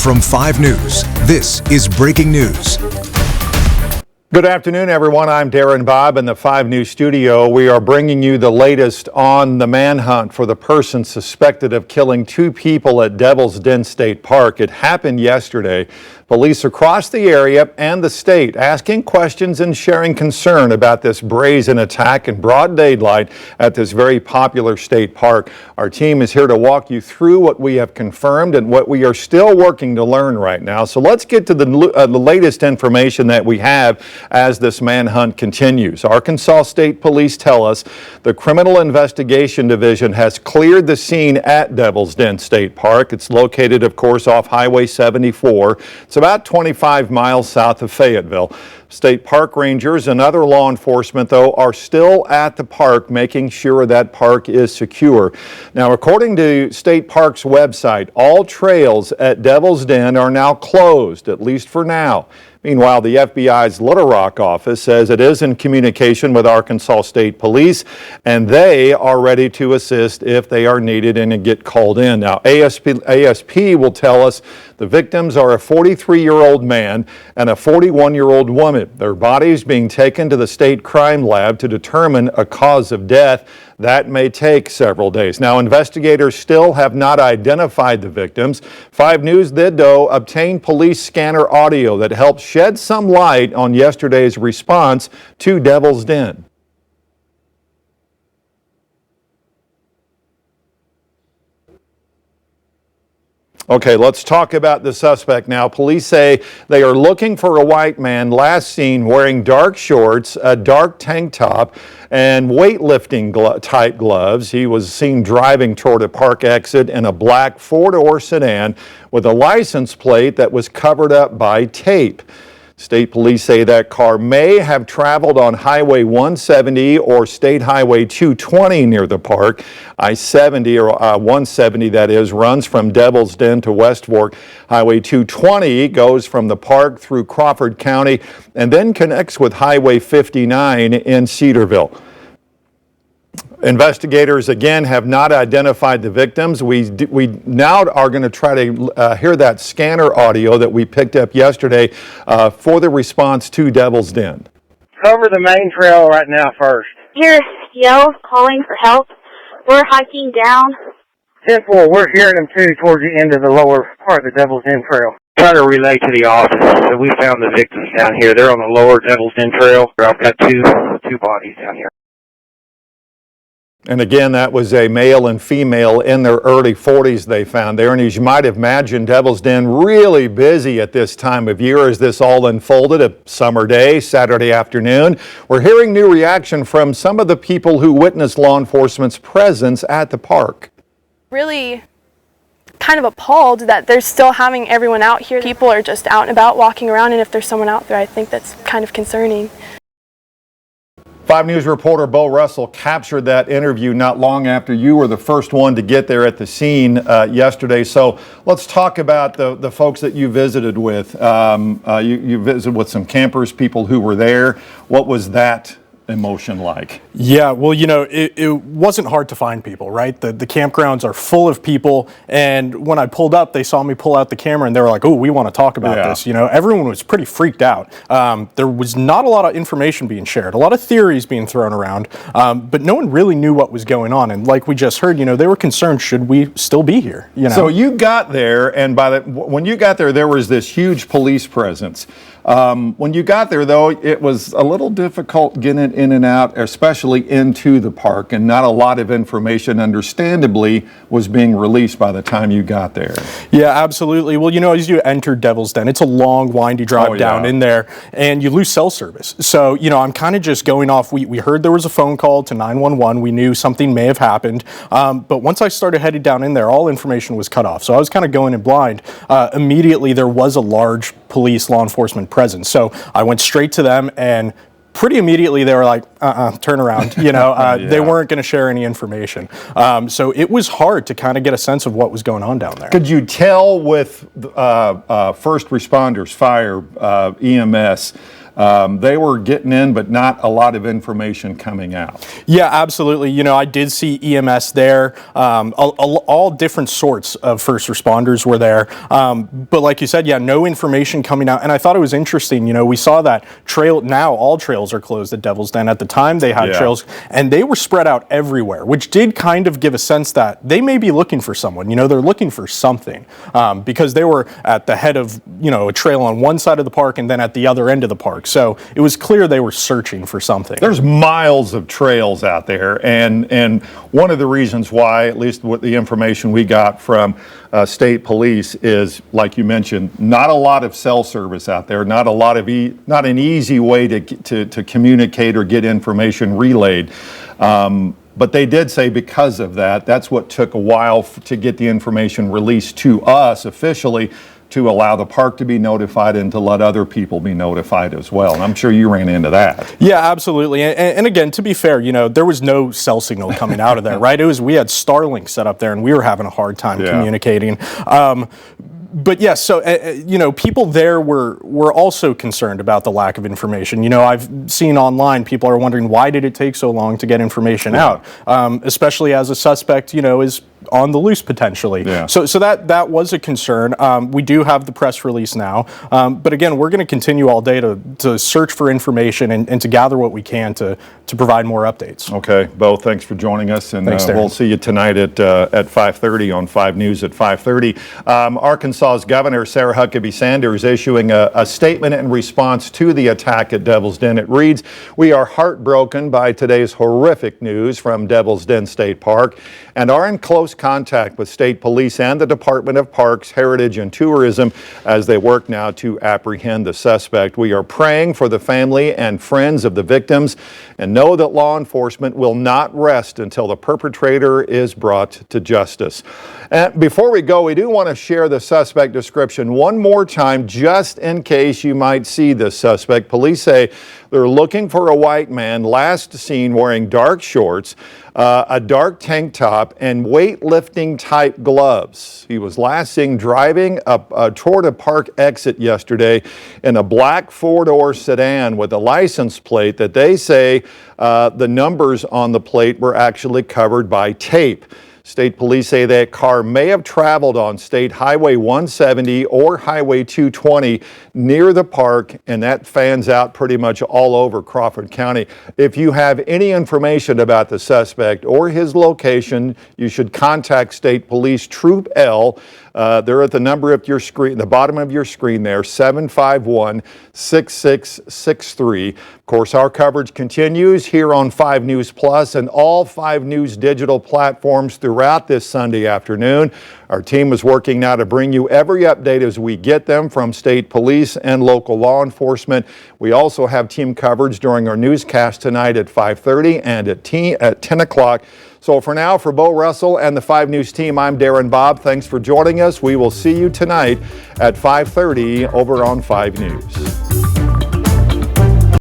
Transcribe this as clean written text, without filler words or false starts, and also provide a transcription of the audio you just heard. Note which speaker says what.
Speaker 1: From 5 News, this is breaking news.
Speaker 2: Good afternoon, everyone. I'm Darren Bobb in the 5 News studio. We are bringing you the latest on the manhunt for the person suspected of killing 2 people at Devil's Den State Park. It happened yesterday. Police across the area and the state asking questions and sharing concern about this brazen attack in broad daylight at this very popular state park. Our team is here to walk you through what we have confirmed and what we are still working to learn right now. So let's get to the latest information that we have as this manhunt continues. Arkansas State Police tell us the Criminal Investigation Division has cleared the scene at Devil's Den State Park. It's located, of course, off Highway 74. It's about 25 miles south of Fayetteville. State park rangers and other law enforcement, though, are still at the park making sure that park is secure. Now, according to State Park's website, all trails at Devil's Den are now closed, at least for now. Meanwhile, the FBI's Little Rock office says it is in communication with Arkansas State Police, and they are ready to assist if they are needed and get called in. Now, ASP will tell us the victims are a 43-year-old man and a 41-year-old woman. Their bodies being taken to the state crime lab to determine a cause of death. That may take several days. Now, investigators still have not identified the victims. 5 News did, though, obtain police scanner audio that helps shed some light on yesterday's response to Devil's Den. Okay, let's talk about the suspect now. Police say they are looking for a white man last seen wearing dark shorts, a dark tank top, and weightlifting type gloves. He was seen driving toward a park exit in a black 4-door sedan with a license plate that was covered up by tape. State police say that car may have traveled on Highway 170 or State Highway 220 near the park. I-70 or 170, that is, runs from Devil's Den to West Fork. Highway 220 goes from the park through Crawford County and then connects with Highway 59 in Cedarville. Investigators, again, have not identified the victims. We now are going to try to hear that scanner audio that we picked up yesterday for the response to Devil's Den.
Speaker 3: Cover the main trail right now first.
Speaker 4: Here's yells calling for help. We're hiking down.
Speaker 3: 10-4, we're hearing them too towards the end of the lower part of the Devil's Den Trail. Try to relay to the office that we found the victims down here. They're on the lower Devil's Den Trail. I've got two bodies down here.
Speaker 2: And again, that was a male and female in their early 40s they found there. And as you might imagine, Devil's Den really busy at this time of year as this all unfolded. A summer day, Saturday afternoon. We're hearing new reaction from some of the people who witnessed law enforcement's presence at the park.
Speaker 5: Really kind of appalled that they're still having everyone out here. People are just out and about walking around, and if there's someone out there, I think that's kind of concerning.
Speaker 2: 5 News reporter Bo Russell captured that interview not long after you were the first one to get there at the scene yesterday. So let's talk about the folks that you visited with. You visited with some campers, people who were there. What was that emotion like?
Speaker 6: Yeah, well, you know, it wasn't hard to find people, right? The campgrounds are full of people, and when I pulled up, they saw me pull out the camera, and they were like, oh, we want to talk about this. You know, everyone was pretty freaked out. There was not a lot of information being shared, a lot of theories being thrown around, but no one really knew what was going on, and like we just heard, you know, they were concerned, should we still be here? You know? So
Speaker 2: you got there, and when you got there, there was this huge police presence. When you got there, though, it was a little difficult getting in and out, especially into the park, and not a lot of information, understandably, was being released by the time you got there.
Speaker 6: Yeah, absolutely. Well, you know, as you enter Devil's Den, it's a long, windy drive down in there, and you lose cell service. So, you know, I'm kind of just going off. We heard there was a phone call to 911. We knew something may have happened. But once I started heading down in there, all information was cut off. So I was kind of going in blind. Immediately, there was a large police law enforcement presence. So I went straight to them, and pretty immediately they were like, turn around. You know, they weren't going to share any information. So it was hard to kind of get a sense of what was going on down there.
Speaker 2: Could you tell with first responders, fire, EMS, they were getting in, but not a lot of information coming out.
Speaker 6: Yeah, absolutely. You know, I did see EMS there. All different sorts of first responders were there. But like you said, yeah, no information coming out. And I thought it was interesting. You know, we saw that trail. Now all trails are closed at Devil's Den. At the time, they had trails, and they were spread out everywhere, which did kind of give a sense that they may be looking for someone. You know, they're looking for something because they were at the head of, you know, a trail on one side of the park and then at the other end of the park. So it was clear they were searching for something.
Speaker 2: There's miles of trails out there, and one of the reasons why, at least with the information we got from state police, is, like you mentioned, not a lot of cell service out there, not an easy way to communicate or get information relayed. But they did say because of that, that's what took a while to get the information released to us officially, to allow the park to be notified and to let other people be notified as well. And I'm sure you ran into that.
Speaker 6: Yeah, absolutely. And again, to be fair, you know, there was no cell signal coming out of there, right? We had Starlink set up there and we were having a hard time communicating. But yes, so, you know, people there were also concerned about the lack of information. You know, I've seen online, people are wondering, why did it take so long to get information out? Especially as a suspect, you know, is on the loose potentially. So that was a concern. We do have the press release now. But again, we're going to continue all day to search for information and to gather what we can to provide more updates.
Speaker 2: Okay, Bo, thanks for joining us. And
Speaker 6: thanks,
Speaker 2: we'll see you tonight at 5:30 on 5 News at 5:30. Arkansas's Governor Sarah Huckabee Sanders issuing a statement in response to the attack at Devil's Den. It reads, "We are heartbroken by today's horrific news from Devil's Den State Park and are in close contact with state police and the Department of Parks, Heritage, and Tourism as they work now to apprehend the suspect. We are praying for the family and friends of the victims and know that law enforcement will not rest until the perpetrator is brought to justice." And before we go, we do want to share the suspect description one more time, just in case you might see this suspect. Police say they're looking for a white man last seen wearing dark shorts, a dark tank top, and weightlifting type gloves. He was last seen driving toward a park exit yesterday in a black four-door sedan with a license plate that they say the numbers on the plate were actually covered by tape. State police say that car may have traveled on State Highway 170 or Highway 220 near the park, and that fans out pretty much all over Crawford County. If you have any information about the suspect or his location, you should contact State Police Troop L. They're at the number of your screen, the bottom of your screen there, 751-6663. Of course, our coverage continues here on 5 News Plus and all 5 News digital platforms throughout this Sunday afternoon. Our team is working now to bring you every update as we get them from state police and local law enforcement. We also have team coverage during our newscast tonight at 5:30 and at 10 o'clock. So for now, for Bo Russell and the 5 News team, I'm Darren Bobb. Thanks for joining us. We will see you tonight at 5:30 over on 5 News.